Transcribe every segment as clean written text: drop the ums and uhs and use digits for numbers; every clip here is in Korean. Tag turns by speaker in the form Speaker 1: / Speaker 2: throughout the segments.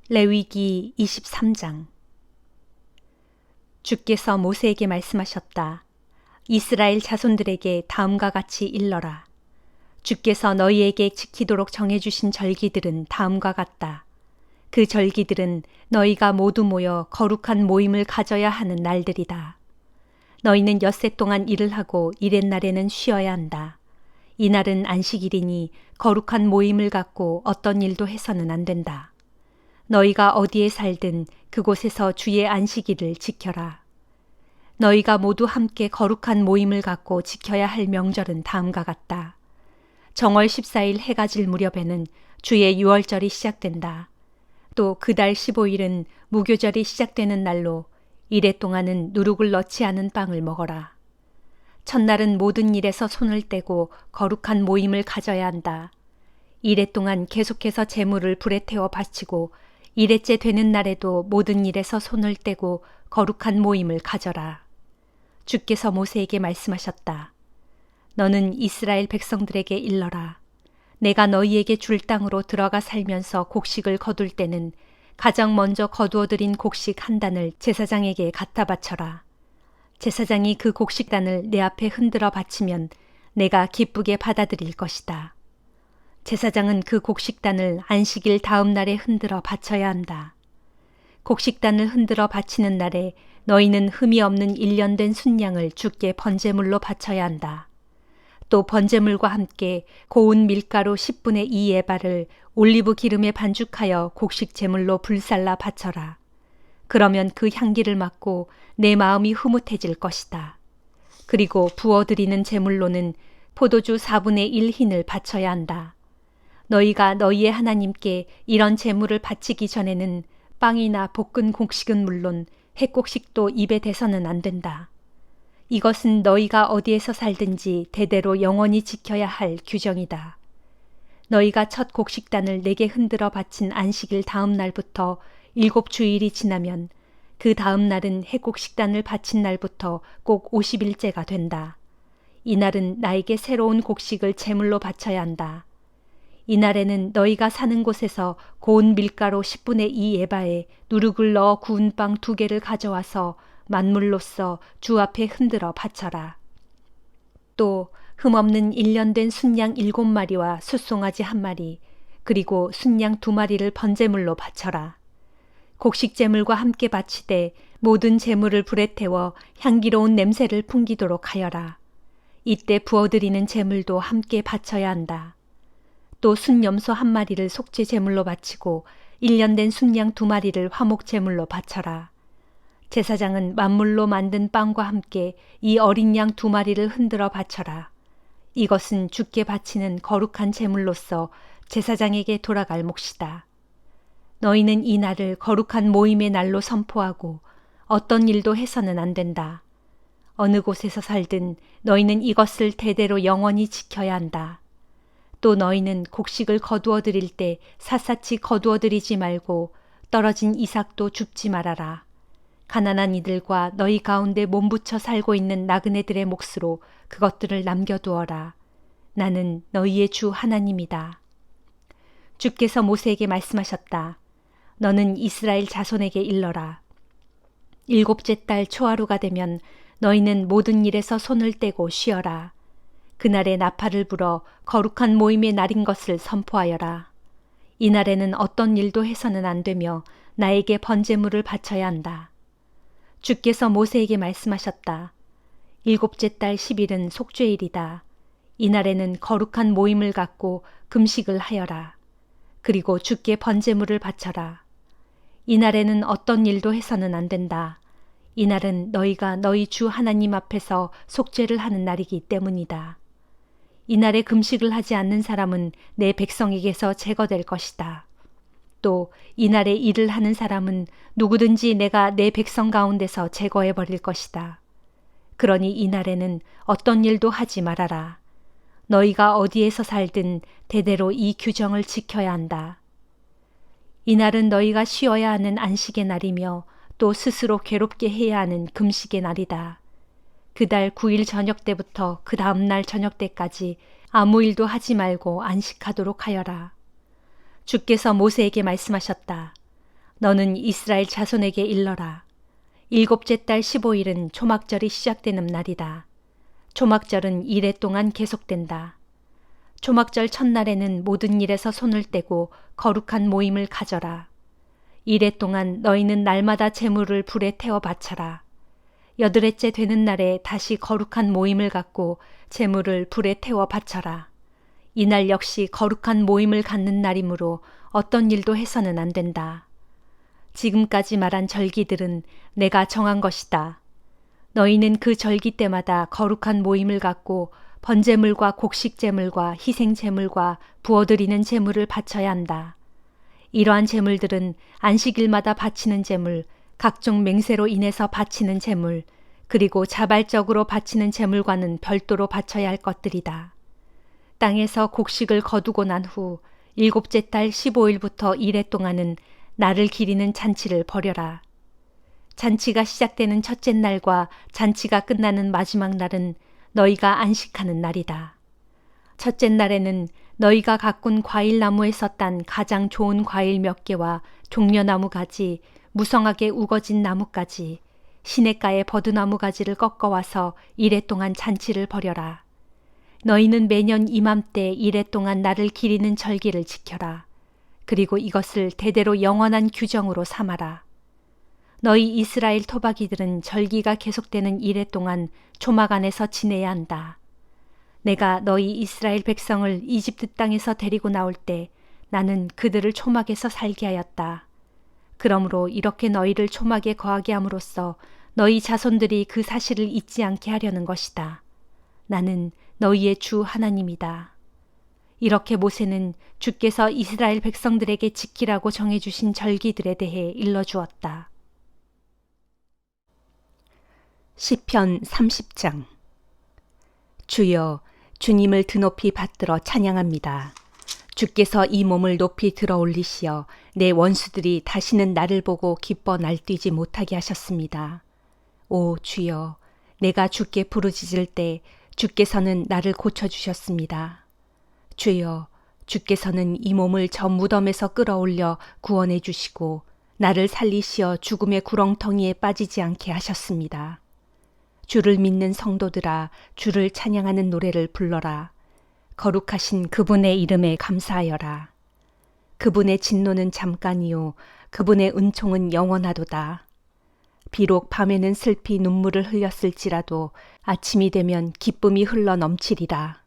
Speaker 1: 레위기 23장. 주께서 모세에게 말씀하셨다. 이스라엘 자손들에게 다음과 같이 일러라. 주께서 너희에게 지키도록 정해주신 절기들은 다음과 같다. 그 절기들은 너희가 모두 모여 거룩한 모임을 가져야 하는 날들이다. 너희는 엿새 동안 일을 하고 이렛날에는 쉬어야 한다. 이날은 안식일이니 거룩한 모임을 갖고 어떤 일도 해서는 안 된다. 너희가 어디에 살든 그곳에서 주의 안식일을 지켜라. 너희가 모두 함께 거룩한 모임을 갖고 지켜야 할 명절은 다음과 같다. 정월 14일 해가 질 무렵에는 주의 유월절이 시작된다. 또 그 달 15일은 무교절이 시작되는 날로 이래 동안은 누룩을 넣지 않은 빵을 먹어라. 첫날은 모든 일에서 손을 떼고 거룩한 모임을 가져야 한다. 이래 동안 계속해서 제물을 불에 태워 바치고 이래째 되는 날에도 모든 일에서 손을 떼고 거룩한 모임을 가져라. 주께서 모세에게 말씀하셨다. 너는 이스라엘 백성들에게 일러라. 내가 너희에게 줄 땅으로 들어가 살면서 곡식을 거둘 때는 가장 먼저 거두어들인 곡식 한 단을 제사장에게 갖다 바쳐라. 제사장이 그 곡식단을 내 앞에 흔들어 바치면 내가 기쁘게 받아들일 것이다. 제사장은 그 곡식단을 안식일 다음 날에 흔들어 바쳐야 한다. 곡식단을 흔들어 바치는 날에 너희는 흠이 없는 1년 된 순양을 주께 번제물로 바쳐야 한다. 또 번제물과 함께 고운 밀가루 10분의 2 에바를 올리브 기름에 반죽하여 곡식 제물로 불살라 바쳐라. 그러면 그 향기를 맡고 내 마음이 흐뭇해질 것이다. 그리고 부어드리는 제물로는 포도주 4분의 1 흰을 바쳐야 한다. 너희가 너희의 하나님께 이런 제물을 바치기 전에는 빵이나 볶은 곡식은 물론 햇곡식도 입에 대서는 안 된다. 이것은 너희가 어디에서 살든지 대대로 영원히 지켜야 할 규정이다. 너희가 첫 곡식단을 내게 흔들어 바친 안식일 다음 날부터 7주일이 지나면 그 다음 날은 햇곡식단을 바친 날부터 꼭 50일째가 된다. 이날은 나에게 새로운 곡식을 제물로 바쳐야 한다. 이날에는 너희가 사는 곳에서 고운 밀가루 10분의 2 에바에 누룩을 넣어 구운 빵 2개를 가져와서 만물로써 주 앞에 흔들어 바쳐라. 또 흠없는 1년 된 순양 7마리와 숫송아지 1마리 그리고 순양 2마리를 번제물로 바쳐라. 곡식 제물과 함께 바치되 모든 제물을 불에 태워 향기로운 냄새를 풍기도록 하여라. 이때 부어드리는 제물도 함께 바쳐야 한다. 또 순염소 1마리를 속죄 제물로 바치고 1년 된 순양 2마리를 화목 제물로 바쳐라. 제사장은 만물로 만든 빵과 함께 이 어린 양 2마리를 흔들어 바쳐라. 이것은 주께 바치는 거룩한 제물로서 제사장에게 돌아갈 몫이다. 너희는 이 날을 거룩한 모임의 날로 선포하고 어떤 일도 해서는 안 된다. 어느 곳에서 살든 너희는 이것을 대대로 영원히 지켜야 한다. 또 너희는 곡식을 거두어 드릴 때 샅샅이 거두어 드리지 말고 떨어진 이삭도 줍지 말아라. 가난한 이들과 너희 가운데 몸부쳐 살고 있는 나그네들의 몫으로 그것들을 남겨두어라. 나는 너희의 주 하나님이다. 주께서 모세에게 말씀하셨다. 너는 이스라엘 자손에게 일러라. 7째 달 초하루가 되면 너희는 모든 일에서 손을 떼고 쉬어라. 그날에 나팔을 불어 거룩한 모임의 날인 것을 선포하여라. 이날에는 어떤 일도 해서는 안 되며 나에게 번제물을 바쳐야 한다. 주께서 모세에게 말씀하셨다. 7째 달 10일은 속죄일이다. 이날에는 거룩한 모임을 갖고 금식을 하여라. 그리고 주께 번제물을 바쳐라. 이날에는 어떤 일도 해서는 안 된다. 이날은 너희가 너희 주 하나님 앞에서 속죄를 하는 날이기 때문이다. 이날에 금식을 하지 않는 사람은 내 백성에게서 제거될 것이다. 또 이날에 일을 하는 사람은 누구든지 내가 내 백성 가운데서 제거해 버릴 것이다. 그러니 이날에는 어떤 일도 하지 말아라. 너희가 어디에서 살든 대대로 이 규정을 지켜야 한다. 이날은 너희가 쉬어야 하는 안식의 날이며 또 스스로 괴롭게 해야 하는 금식의 날이다. 그달 9일 저녁 때부터 그 다음 날 저녁 때까지 아무 일도 하지 말고 안식하도록 하여라. 주께서 모세에게 말씀하셨다. 너는 이스라엘 자손에게 일러라. 7째 달 15일은 초막절이 시작되는 날이다. 초막절은 이래 동안 계속된다. 초막절 첫날에는 모든 일에서 손을 떼고 거룩한 모임을 가져라. 이래 동안 너희는 날마다 제물을 불에 태워 바쳐라. 8회째 되는 날에 다시 거룩한 모임을 갖고 제물을 불에 태워 바쳐라. 이날 역시 거룩한 모임을 갖는 날이므로 어떤 일도 해서는 안 된다. 지금까지 말한 절기들은 내가 정한 것이다. 너희는 그 절기 때마다 거룩한 모임을 갖고 번제물과 곡식제물과 희생제물과 부어드리는 제물을 바쳐야 한다. 이러한 제물들은 안식일마다 바치는 제물, 각종 맹세로 인해서 바치는 제물, 그리고 자발적으로 바치는 제물과는 별도로 바쳐야 할 것들이다. 땅에서 곡식을 거두고 난 후 7째 달 15일부터 이래 동안은 나를 기리는 잔치를 벌여라. 잔치가 시작되는 첫째 날과 잔치가 끝나는 마지막 날은 너희가 안식하는 날이다. 첫째 날에는 너희가 가꾼 과일나무에서 딴 가장 좋은 과일 몇 개와 종려나무 가지, 무성하게 우거진 나뭇가지, 시냇가의 버드나무 가지를 꺾어와서 이래 동안 잔치를 벌여라. 너희는 매년 이맘때 이래 동안 나를 기리는 절기를 지켜라. 그리고 이것을 대대로 영원한 규정으로 삼아라. 너희 이스라엘 토박이들은 절기가 계속되는 이래 동안 초막 안에서 지내야 한다. 내가 너희 이스라엘 백성을 이집트 땅에서 데리고 나올 때 나는 그들을 초막에서 살게 하였다. 그러므로 이렇게 너희를 초막에 거하게 함으로써 너희 자손들이 그 사실을 잊지 않게 하려는 것이다. 나는 너희의 주 하나님이다. 이렇게 모세는 주께서 이스라엘 백성들에게 지키라고 정해주신 절기들에 대해 일러주었다. 시편 30장. 주여, 주님을 드높이 받들어 찬양합니다. 주께서 이 몸을 높이 들어 올리시어 내 원수들이 다시는 나를 보고 기뻐 날뛰지 못하게 하셨습니다. 오 주여, 내가 주께 부르짖을 때 주께서는 나를 고쳐주셨습니다. 주여, 주께서는 이 몸을 저 무덤에서 끌어올려 구원해 주시고 나를 살리시어 죽음의 구렁텅이에 빠지지 않게 하셨습니다. 주를 믿는 성도들아, 주를 찬양하는 노래를 불러라. 거룩하신 그분의 이름에 감사하여라. 그분의 진노는 잠깐이요 그분의 은총은 영원하도다. 비록 밤에는 슬피 눈물을 흘렸을지라도 아침이 되면 기쁨이 흘러 넘치리라.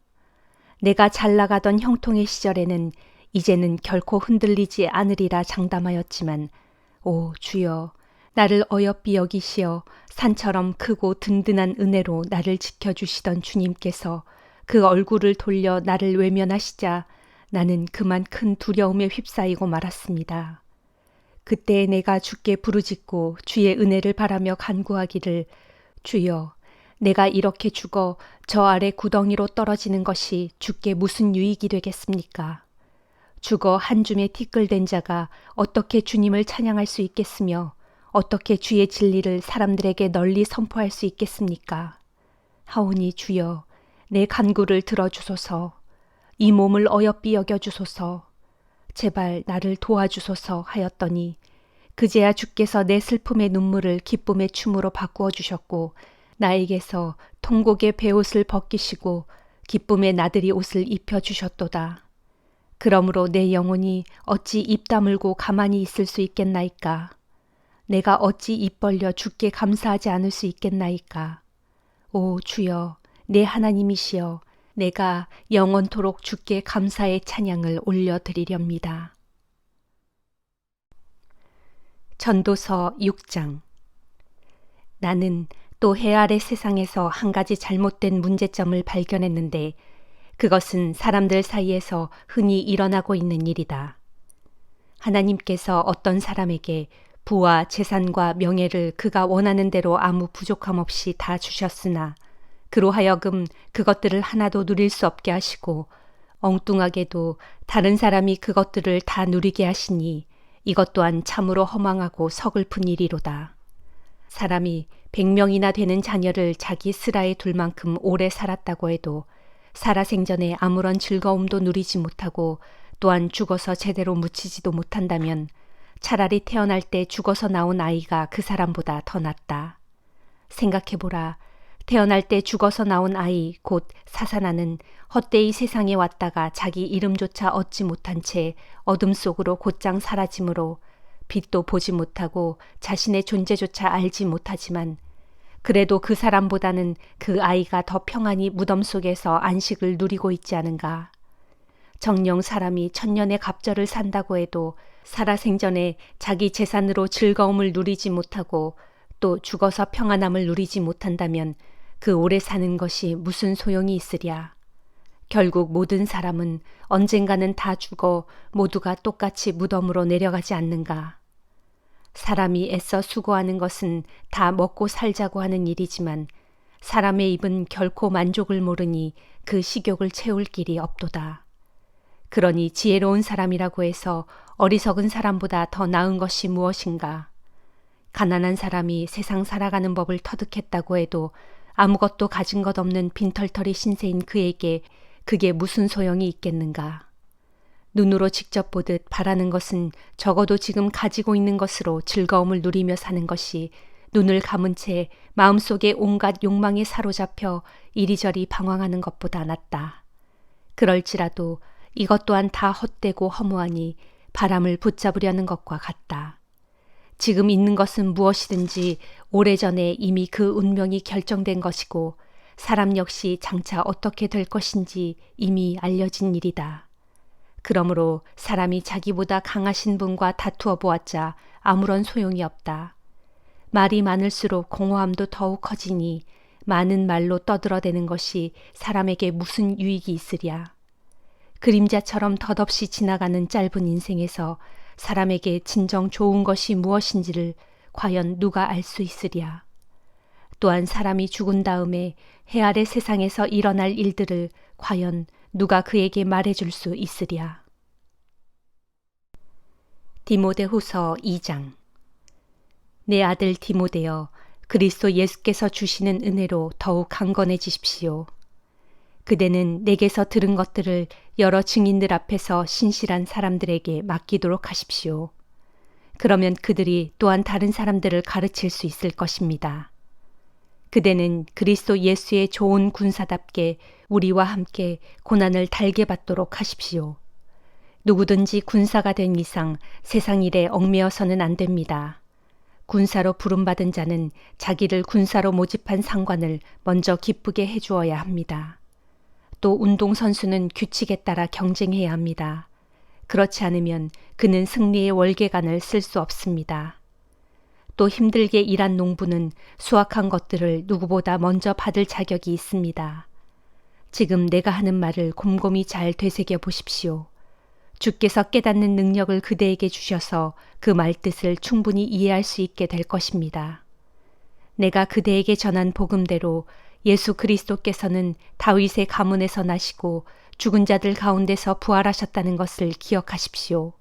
Speaker 1: 내가 잘 나가던 형통의 시절에는 이제는 결코 흔들리지 않으리라 장담하였지만 오 주여, 나를 어여삐 여기시어 산처럼 크고 든든한 은혜로 나를 지켜주시던 주님께서 그 얼굴을 돌려 나를 외면하시자 나는 그만 큰 두려움에 휩싸이고 말았습니다. 그때 내가 주께 부르짖고 주의 은혜를 바라며 간구하기를 주여, 내가 이렇게 죽어 저 아래 구덩이로 떨어지는 것이 주께 무슨 유익이 되겠습니까? 죽어 한 줌에 티끌된 자가 어떻게 주님을 찬양할 수 있겠으며 어떻게 주의 진리를 사람들에게 널리 선포할 수 있겠습니까? 하오니 주여, 내 간구를 들어주소서. 이 몸을 어여삐 여겨주소서. 제발 나를 도와주소서 하였더니 그제야 주께서 내 슬픔의 눈물을 기쁨의 춤으로 바꾸어 주셨고 나에게서 통곡의 베옷을 벗기시고 기쁨의 나들이 옷을 입혀주셨도다. 그러므로 내 영혼이 어찌 입 다물고 가만히 있을 수 있겠나이까? 내가 어찌 입 벌려 주께 감사하지 않을 수 있겠나이까? 오 주여, 내 하나님이시여, 내가 영원토록 주께 감사의 찬양을 올려드리렵니다. 전도서 6장. 나는 또 해 아래 세상에서 한 가지 잘못된 문제점을 발견했는데 그것은 사람들 사이에서 흔히 일어나고 있는 일이다. 하나님께서 어떤 사람에게 부와 재산과 명예를 그가 원하는 대로 아무 부족함 없이 다 주셨으나 그로 하여금 그것들을 하나도 누릴 수 없게 하시고 엉뚱하게도 다른 사람이 그것들을 다 누리게 하시니 이것 또한 참으로 허망하고 서글픈 일이로다. 사람이 100명이나 되는 자녀를 자기 스라에 둘 만큼 오래 살았다고 해도 살아생전에 아무런 즐거움도 누리지 못하고 또한 죽어서 제대로 묻히지도 못한다면 차라리 태어날 때 죽어서 나온 아이가 그 사람보다 더 낫다. 생각해보라. 태어날 때 죽어서 나온 아이 곧 사사나는 헛되이 세상에 왔다가 자기 이름조차 얻지 못한 채 어둠 속으로 곧장 사라짐으로 빛도 보지 못하고 자신의 존재조차 알지 못하지만 그래도 그 사람보다는 그 아이가 더 평안히 무덤 속에서 안식을 누리고 있지 않은가. 정녕 사람이 천년의 갑절을 산다고 해도 살아생전에 자기 재산으로 즐거움을 누리지 못하고 또 죽어서 평안함을 누리지 못한다면 그 오래 사는 것이 무슨 소용이 있으랴. 결국 모든 사람은 언젠가는 다 죽어 모두가 똑같이 무덤으로 내려가지 않는가. 사람이 애써 수고하는 것은 다 먹고 살자고 하는 일이지만 사람의 입은 결코 만족을 모르니 그 식욕을 채울 길이 없도다. 그러니 지혜로운 사람이라고 해서 어리석은 사람보다 더 나은 것이 무엇인가. 가난한 사람이 세상 살아가는 법을 터득했다고 해도 아무것도 가진 것 없는 빈털터리 신세인 그에게 그게 무슨 소용이 있겠는가. 눈으로 직접 보듯 바라는 것은 적어도 지금 가지고 있는 것으로 즐거움을 누리며 사는 것이 눈을 감은 채 마음속에 온갖 욕망에 사로잡혀 이리저리 방황하는 것보다 낫다. 그럴지라도 이것 또한 다 헛되고 허무하니 바람을 붙잡으려는 것과 같다. 지금 있는 것은 무엇이든지 오래전에 이미 그 운명이 결정된 것이고 사람 역시 장차 어떻게 될 것인지 이미 알려진 일이다. 그러므로 사람이 자기보다 강하신 분과 다투어 보았자 아무런 소용이 없다. 말이 많을수록 공허함도 더욱 커지니 많은 말로 떠들어대는 것이 사람에게 무슨 유익이 있으랴. 그림자처럼 덧없이 지나가는 짧은 인생에서 사람에게 진정 좋은 것이 무엇인지를 과연 누가 알 수 있으랴. 또한 사람이 죽은 다음에 해 아래 세상에서 일어날 일들을 과연 누가 그에게 말해줄 수 있으랴. 디모데후서 2장. 내 아들 디모데여, 그리스도 예수께서 주시는 은혜로 더욱 강건해지십시오. 그대는 내게서 들은 것들을 여러 증인들 앞에서 신실한 사람들에게 맡기도록 하십시오. 그러면 그들이 또한 다른 사람들을 가르칠 수 있을 것입니다. 그대는 그리스도 예수의 좋은 군사답게 우리와 함께 고난을 달게 받도록 하십시오. 누구든지 군사가 된 이상 세상 일에 얽매여서는 안 됩니다. 군사로 부름받은 자는 자기를 군사로 모집한 상관을 먼저 기쁘게 해주어야 합니다. 또 운동선수는 규칙에 따라 경쟁해야 합니다. 그렇지 않으면 그는 승리의 월계관을 쓸 수 없습니다. 또 힘들게 일한 농부는 수확한 것들을 누구보다 먼저 받을 자격이 있습니다. 지금 내가 하는 말을 곰곰이 잘 되새겨 보십시오. 주께서 깨닫는 능력을 그대에게 주셔서 그 말뜻을 충분히 이해할 수 있게 될 것입니다. 내가 그대에게 전한 복음대로 예수 그리스도께서는 다윗의 가문에서 나시고 죽은 자들 가운데서 부활하셨다는 것을 기억하십시오.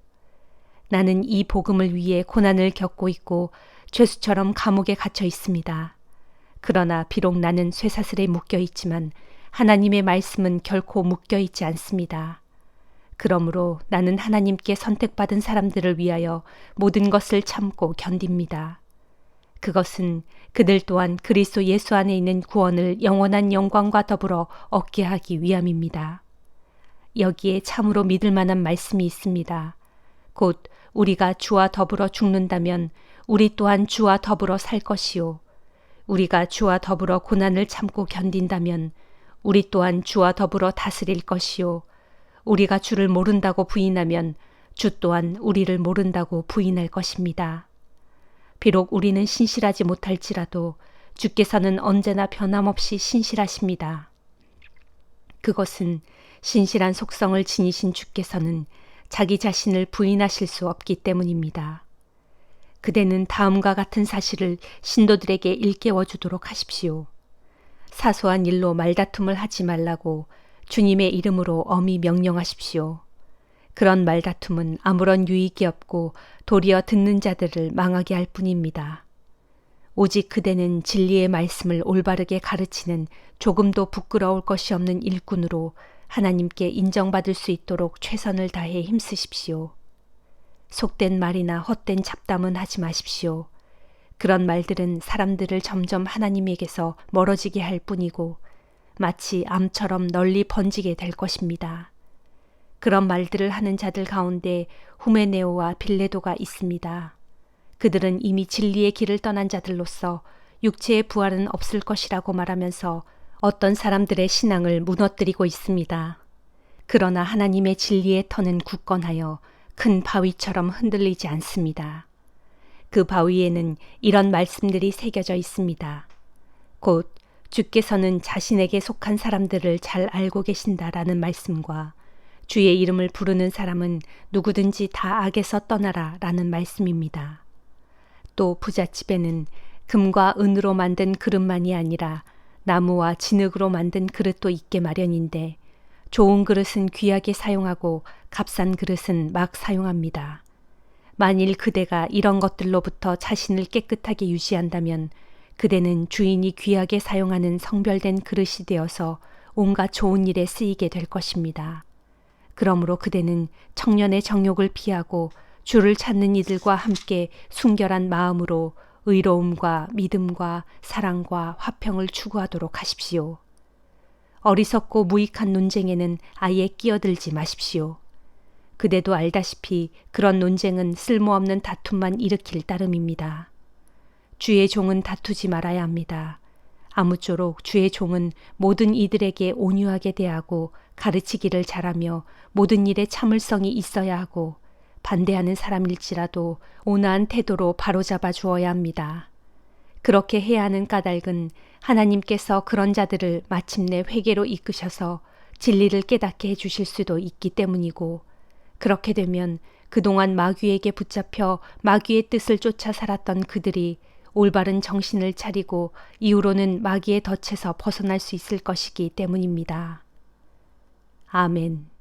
Speaker 1: 나는 이 복음을 위해 고난을 겪고 있고 죄수처럼 감옥에 갇혀 있습니다. 그러나 비록 나는 쇠사슬에 묶여 있지만 하나님의 말씀은 결코 묶여 있지 않습니다. 그러므로 나는 하나님께 선택받은 사람들을 위하여 모든 것을 참고 견딥니다. 그것은 그들 또한 그리스도 예수 안에 있는 구원을 영원한 영광과 더불어 얻게 하기 위함입니다. 여기에 참으로 믿을 만한 말씀이 있습니다. 곧 우리가 주와 더불어 죽는다면 우리 또한 주와 더불어 살 것이요. 우리가 주와 더불어 고난을 참고 견딘다면 우리 또한 주와 더불어 다스릴 것이요. 우리가 주를 모른다고 부인하면 주 또한 우리를 모른다고 부인할 것입니다. 비록 우리는 신실하지 못할지라도 주께서는 언제나 변함없이 신실하십니다. 그것은 신실한 속성을 지니신 주께서는 자기 자신을 부인하실 수 없기 때문입니다. 그대는 다음과 같은 사실을 신도들에게 일깨워 주도록 하십시오. 사소한 일로 말다툼을 하지 말라고 주님의 이름으로 엄히 명령하십시오. 그런 말다툼은 아무런 유익이 없고 도리어 듣는 자들을 망하게 할 뿐입니다. 오직 그대는 진리의 말씀을 올바르게 가르치는 조금도 부끄러울 것이 없는 일꾼으로 하나님께 인정받을 수 있도록 최선을 다해 힘쓰십시오. 속된 말이나 헛된 잡담은 하지 마십시오. 그런 말들은 사람들을 점점 하나님에게서 멀어지게 할 뿐이고 마치 암처럼 널리 번지게 될 것입니다. 그런 말들을 하는 자들 가운데 후메네오와 빌레도가 있습니다. 그들은 이미 진리의 길을 떠난 자들로서 육체의 부활은 없을 것이라고 말하면서 어떤 사람들의 신앙을 무너뜨리고 있습니다. 그러나 하나님의 진리의 터는 굳건하여 큰 바위처럼 흔들리지 않습니다. 그 바위에는 이런 말씀들이 새겨져 있습니다. 곧 주께서는 자신에게 속한 사람들을 잘 알고 계신다라는 말씀과 주의 이름을 부르는 사람은 누구든지 다 악에서 떠나라 라는 말씀입니다. 또 부잣집에는 금과 은으로 만든 그릇만이 아니라 나무와 진흙으로 만든 그릇도 있게 마련인데 좋은 그릇은 귀하게 사용하고 값싼 그릇은 막 사용합니다. 만일 그대가 이런 것들로부터 자신을 깨끗하게 유지한다면 그대는 주인이 귀하게 사용하는 성별된 그릇이 되어서 온갖 좋은 일에 쓰이게 될 것입니다. 그러므로 그대는 청년의 정욕을 피하고 주를 찾는 이들과 함께 순결한 마음으로 의로움과 믿음과 사랑과 화평을 추구하도록 하십시오. 어리석고 무익한 논쟁에는 아예 끼어들지 마십시오. 그대도 알다시피 그런 논쟁은 쓸모없는 다툼만 일으킬 따름입니다. 주의 종은 다투지 말아야 합니다. 아무쪼록 주의 종은 모든 이들에게 온유하게 대하고 가르치기를 잘하며 모든 일에 참을성이 있어야 하고 반대하는 사람일지라도 온화한 태도로 바로잡아 주어야 합니다. 그렇게 해야 하는 까닭은 하나님께서 그런 자들을 마침내 회개로 이끄셔서 진리를 깨닫게 해주실 수도 있기 때문이고 그렇게 되면 그동안 마귀에게 붙잡혀 마귀의 뜻을 쫓아 살았던 그들이 올바른 정신을 차리고 이후로는 마귀의 덫에서 벗어날 수 있을 것이기 때문입니다. 아멘.